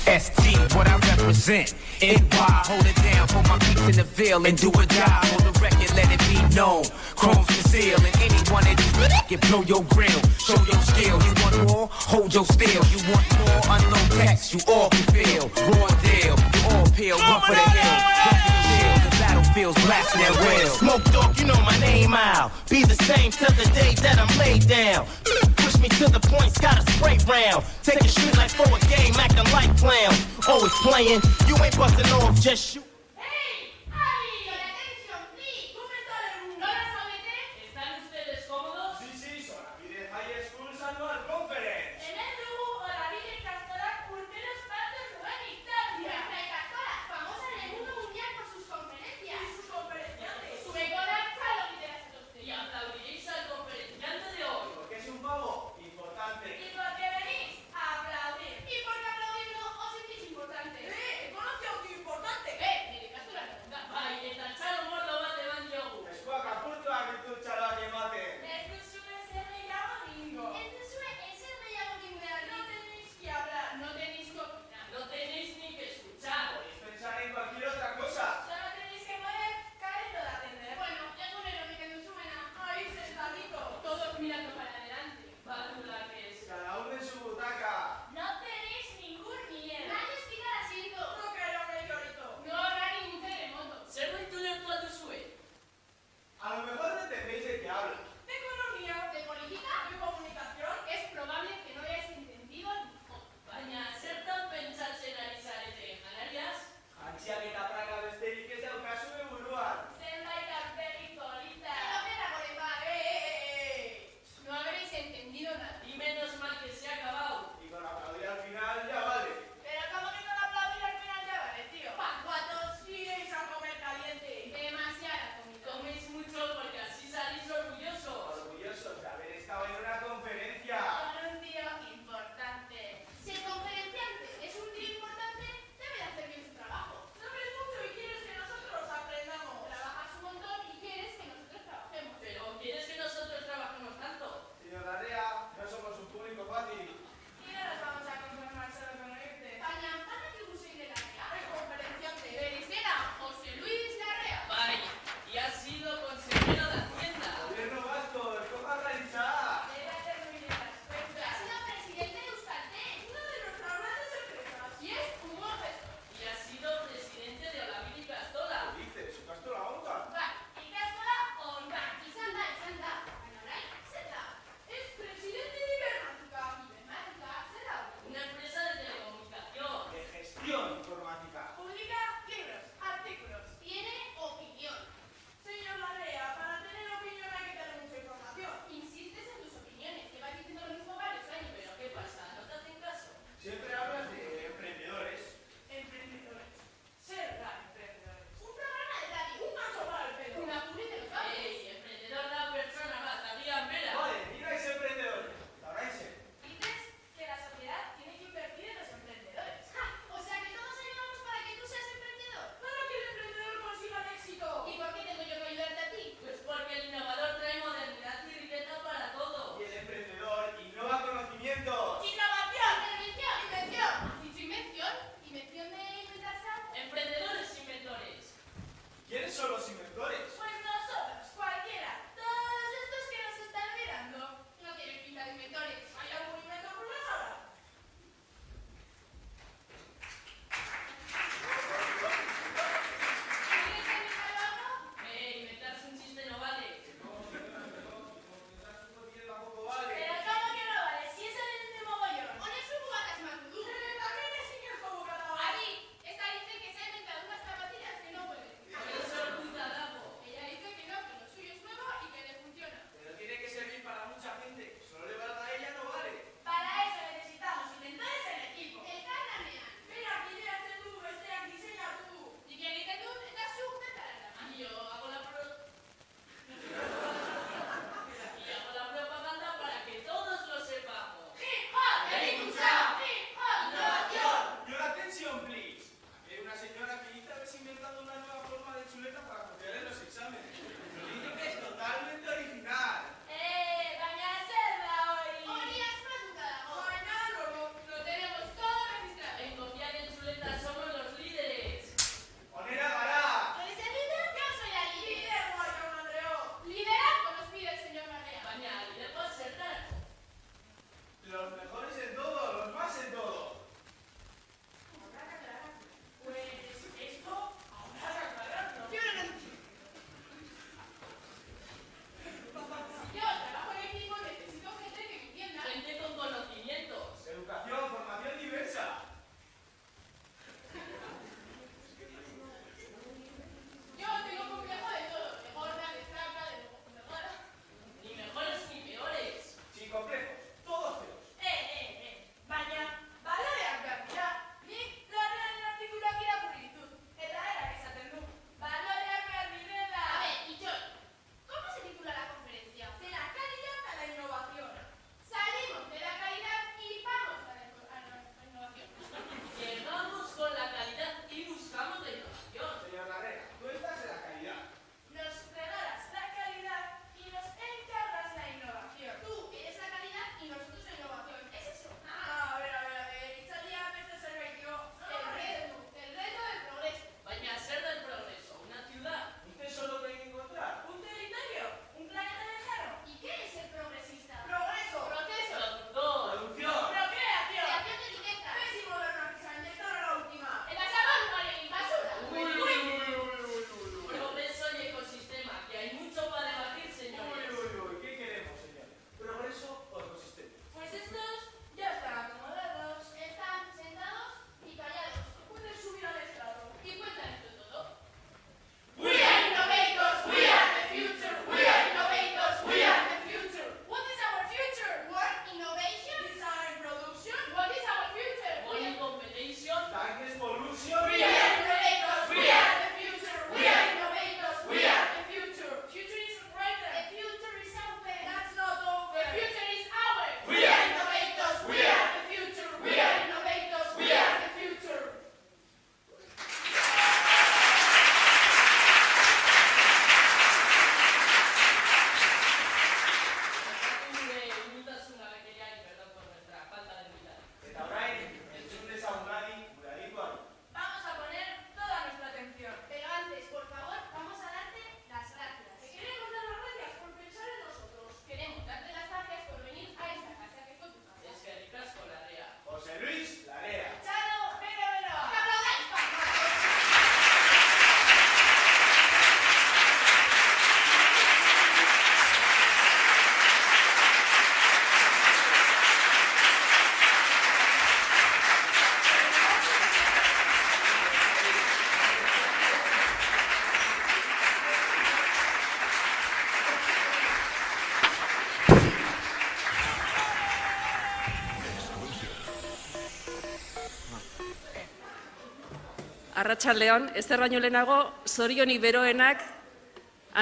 ST, what I represent. NY, hold it down for my peeps in the Ville and do a job on the record, let it be known. Chrome's conceal and anyone that can blow your grill, show your skill. You want more? Hold your steel. You want more? Unknown text, you all can feel. Raw deal, you all peel, run for the hill. Run for the hill, the battlefield's blasting that rail. Smoke dog, you know my name out. Be the same till the day that I'm laid down. Push me to the point, got a spray round. Take a shoot like for a game, acting like clown. Always playing, you ain't busting off, just shoot. Arratsaldeon, ezer baino lehenago, zorionik beroenak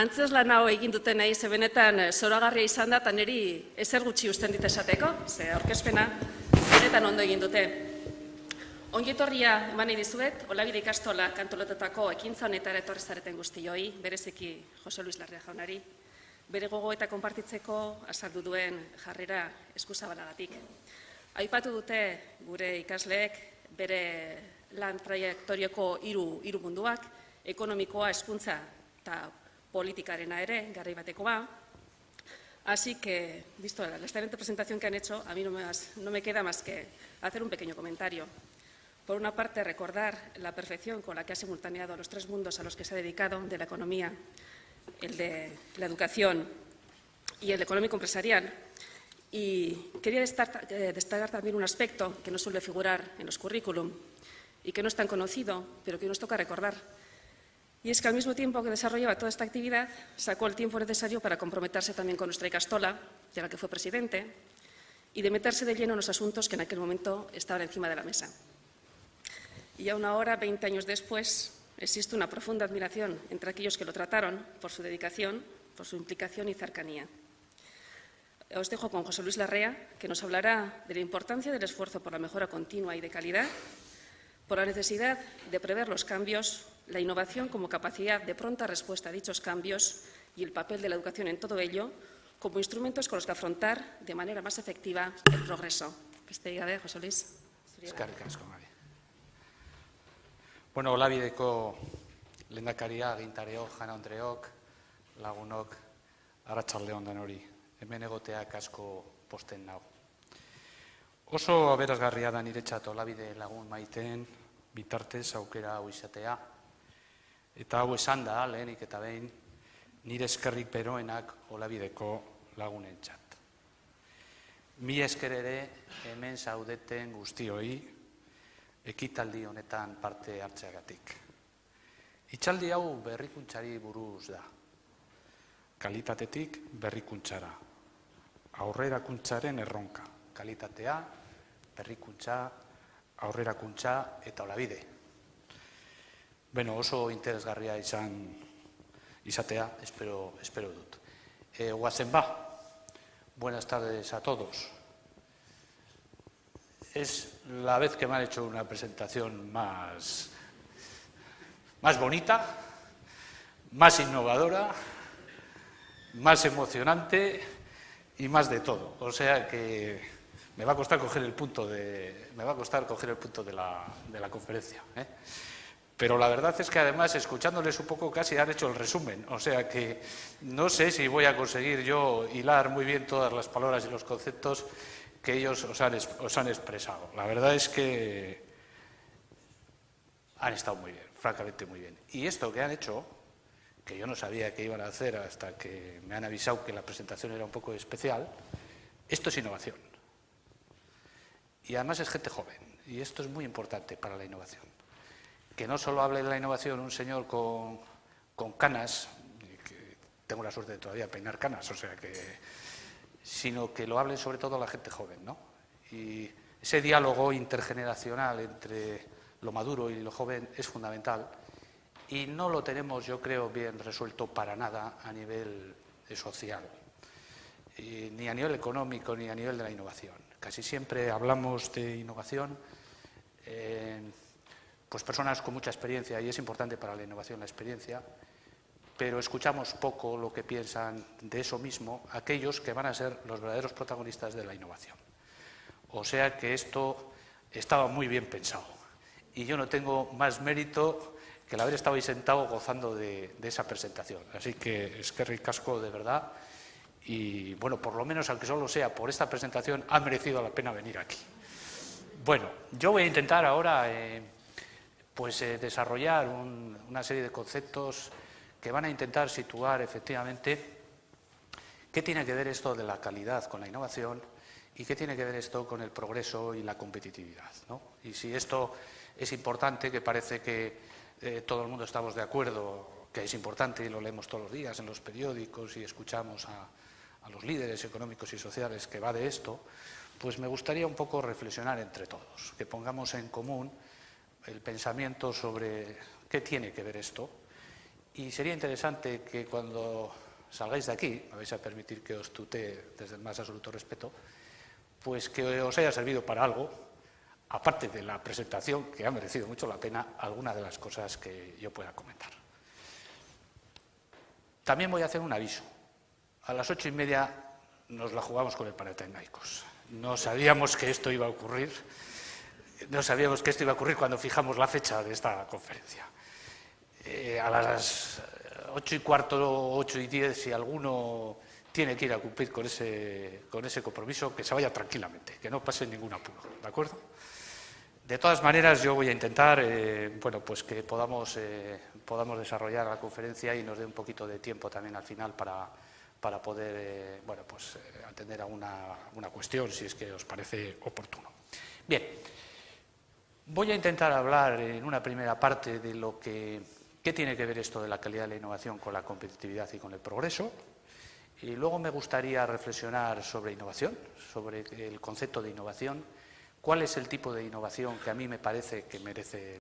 antzeslan hau egin dutenei, ze benetan zoragarria izan da, eta niri ezer gutxi uzten dit esateko, ze aurkezpena benetan ondo egin dute. Ongi etorria eman nahi dizuet, Olabide ikastola antolatatako ekintza honetara etorri zareten guztioi, bereziki Jose Luis Larrea jaunari, bere gogo eta konpartitzeko azaldu duen jarrera eskuzabalagatik. Aipatu dute gure ikasleek bere lan traiektorioko hiru munduak, ekonomikoa, hezkuntza eta politikarena ere, garai batekoa. Así que, visto la excelente presentación que han hecho, a mí no me queda más que hacer un pequeño comentario. Por una parte, recordar la perfección con la que ha simultaneado los tres mundos a los que se ha dedicado, de la economía, el de la educación y el económico empresarial. Y quería destacar también un aspecto que no suele figurar en los currículum y que no es tan conocido, pero que nos toca recordar. Y es que al mismo tiempo que desarrollaba toda esta actividad, sacó el tiempo necesario para comprometerse también con nuestra ikastola, de la que fue presidente, y de meterse de lleno en los asuntos que en aquel momento estaban encima de la mesa. Y aún ahora, 20 años después, existe una profunda admiración entre aquellos que lo trataron por su dedicación, por su implicación y cercanía. Os dejo con José Luis Larrea, que nos hablará de la importancia del esfuerzo por la mejora continua y de calidad, por la necesidad de prever los cambios, la innovación como capacidad de pronta respuesta a dichos cambios y el papel de la educación en todo ello como instrumentos con los que afrontar de manera más efectiva el progreso. Beste gabe, José Luis. Eskerrik asko, Mari. Bueno, Olabideko lehendakaria, agintareok, jaun-andreok, lagunok, arratsaldeon denori. Hemen egoteak asko posten nau. Oso aberasgarria da niretzat Olabide lagun maiteen bitartez aukera hau izatea. Eta hau esan da, lehenik eta behin, nire eskerrik beroenak Olabideko lagunentzat. Mi esker ere hemen zaudeten guztioi ekitaldi honetan parte hartzeagatik. Hitzaldi hau berrikuntzari buruz da. Kalitatetik berrikuntzara. Aurrerakuntzaren erronka. Kalitatea, berrikuntza, aurrerakuntza eta Olabide. Beno, oso interesgarria izatea, espero dut. Guazen ba, buenas tardes a todos. Es la vez que me han hecho una presentación más bonita, más innovadora, más emocionante y más de todo. O sea que me va a costar coger el punto de la conferencia. Pero la verdad es que además, escuchándoles un poco, casi han hecho el resumen. O sea que no sé si voy a conseguir yo hilar muy bien todas las palabras y los conceptos que ellos os han expresado. La verdad es que han estado muy bien, francamente muy bien. Y esto que han hecho, que yo no sabía que iban a hacer hasta que me han avisado que la presentación era un poco especial, esto es innovación. Y además es gente joven, y esto es muy importante para la innovación. Que no solo hable de la innovación un señor con canas, que tengo la suerte de todavía peinar canas, o sea que, sino que lo hable sobre todo la gente joven, ¿no? Y ese diálogo intergeneracional entre lo maduro y lo joven es fundamental y no lo tenemos, yo creo, bien resuelto para nada a nivel social, ni a nivel económico ni a nivel de la innovación. Casi siempre hablamos de innovación pues personas con mucha experiencia, y es importante para la innovación la experiencia, pero escuchamos poco lo que piensan de eso mismo aquellos que van a ser los verdaderos protagonistas de la innovación. O sea que esto estaba muy bien pensado, y yo no tengo más mérito que el haber estado ahí sentado gozando de esa presentación. Así que eskerrik asko de verdad, y bueno, por lo menos, aunque solo sea por esta presentación, ha merecido la pena venir aquí. Bueno, yo voy a intentar ahora desarrollar una serie de conceptos que van a intentar situar efectivamente qué tiene que ver esto de la calidad con la innovación y qué tiene que ver esto con el progreso y la competitividad, ¿no? Y si esto es importante, que parece que todo el mundo estamos de acuerdo, que es importante y lo leemos todos los días en los periódicos y escuchamos a los líderes económicos y sociales que va de esto, pues me gustaría un poco reflexionar entre todos, que pongamos en común el pensamiento sobre qué tiene que ver esto. Y sería interesante que cuando salgáis de aquí, me vais a permitir que os tutee desde el más absoluto respeto, pues que os haya servido para algo, aparte de la presentación, que ha merecido mucho la pena, algunas de las cosas que yo pueda comentar. También voy a hacer un aviso. A las 8:30 nos la jugamos con el Panathinaikos. No sabíamos que esto iba a ocurrir. No sabíamos que esto iba a ocurrir cuando fijamos la fecha de esta conferencia. A las 8:15, 8:10, si alguno tiene que ir a cumplir con ese compromiso, que se vaya tranquilamente, que no pase ningún apuro, ¿de acuerdo? De todas maneras, yo voy a intentar bueno, pues que podamos desarrollar la conferencia y nos dé un poquito de tiempo también al final para poder bueno, pues, atender a una cuestión, si es que os parece oportuno. Bien, voy a intentar hablar en una primera parte de lo que qué tiene que ver esto de la calidad de la innovación con la competitividad y con el progreso. Y luego me gustaría reflexionar sobre innovación, sobre el concepto de innovación, cuál es el tipo de innovación que a mí me parece que merece